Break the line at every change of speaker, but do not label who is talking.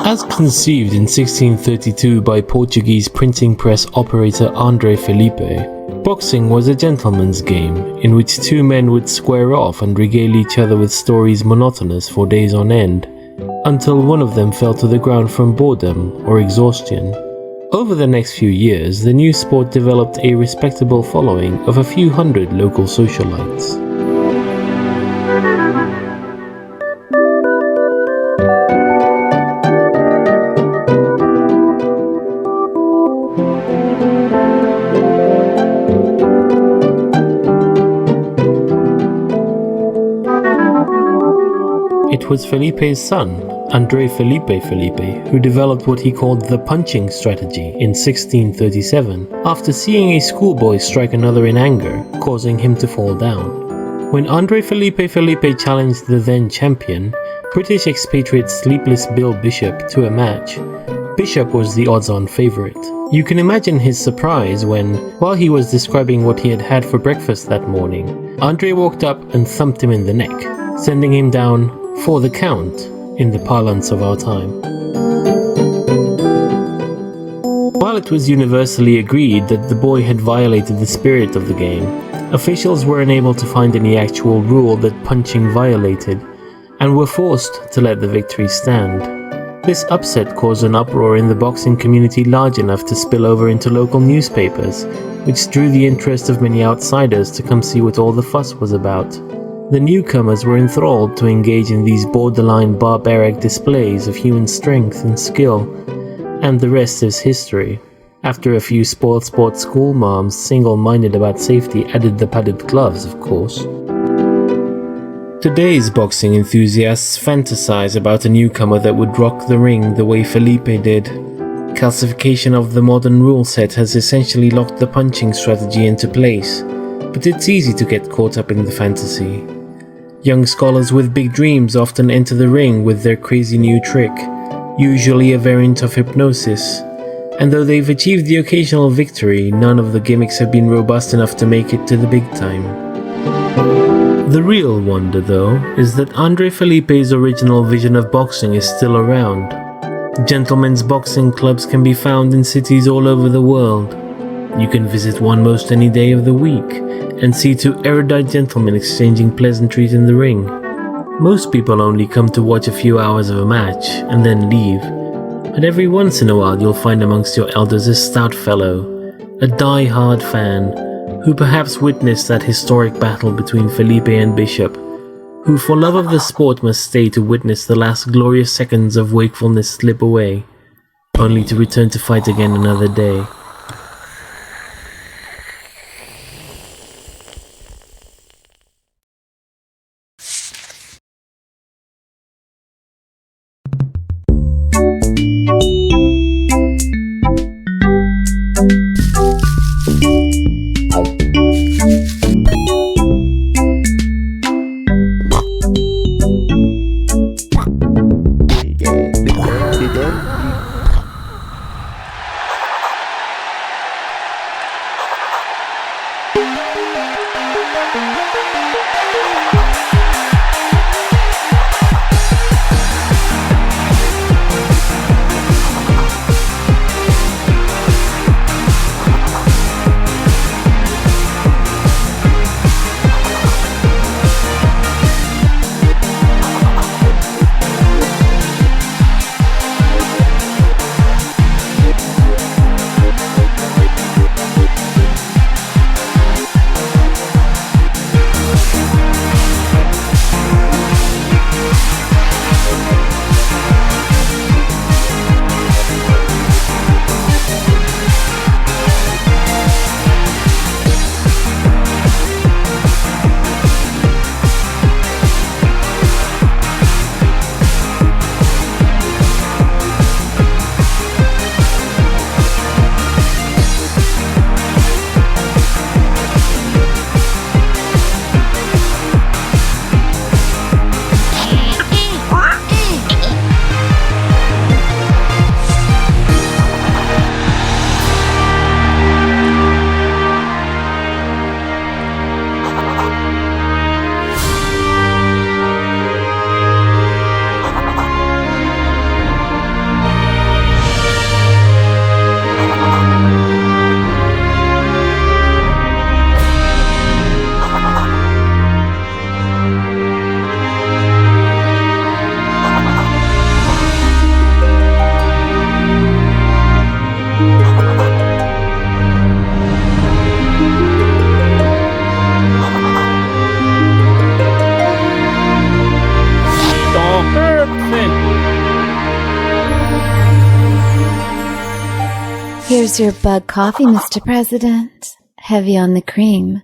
As conceived in 1632 by Portuguese printing press operator André Felipe, boxing was a gentleman's game in which two men would square off and regale each other with stories monotonous for days on end, until one of them fell to the ground from boredom or exhaustion. Over the next few years, the new sport developed a respectable following of a few hundred local socialites. It was Felipe's son, André Felipe, who developed what he called the punching strategy in 1637, after seeing a schoolboy strike another in anger, causing him to fall down. When André Felipe challenged the then champion, British expatriate Sleepless Bill Bishop, to a match, Bishop was the odds-on favourite. You can imagine his surprise when, while he was describing what he had had for breakfast that morning, André walked up and thumped him in the neck, sending him down for the count, in the parlance of our time. While it was universally agreed that the boy had violated the spirit of the game, officials were unable to find any actual rule that punching violated, and were forced to let the victory stand. This upset caused an uproar in the boxing community large enough to spill over into local newspapers, which drew the interest of many outsiders to come see what all the fuss was about. The newcomers were enthralled to engage in these borderline barbaric displays of human strength and skill, and the rest is history. After a few spoiled sport school moms, single-minded about safety, added the padded gloves, of course. Today's boxing enthusiasts fantasize about a newcomer that would rock the ring the way Felipe did. Calcification of the modern rule set has essentially locked the punching strategy into place, but it's easy to get caught up in the fantasy. Young scholars with big dreams often enter the ring with their crazy new trick, usually a variant of hypnosis, and though they've achieved the occasional victory, none of the gimmicks have been robust enough to make it to the big time. The real wonder, though, is that André Felipe's original vision of boxing is still around. Gentlemen's boxing clubs can be found in cities all over the world. You can visit one most any day of the week and see two erudite gentlemen exchanging pleasantries in the ring. Most people only come to watch a few hours of a match and then leave, but every once in a while you'll find amongst your elders a stout fellow, a die-hard fan, who perhaps witnessed that historic battle between Felipe and Bishop, who for love of the sport must stay to witness the last glorious seconds of wakefulness slip away, only to return to fight again another day.
Here's your bug coffee, Mr. President. Heavy on the cream.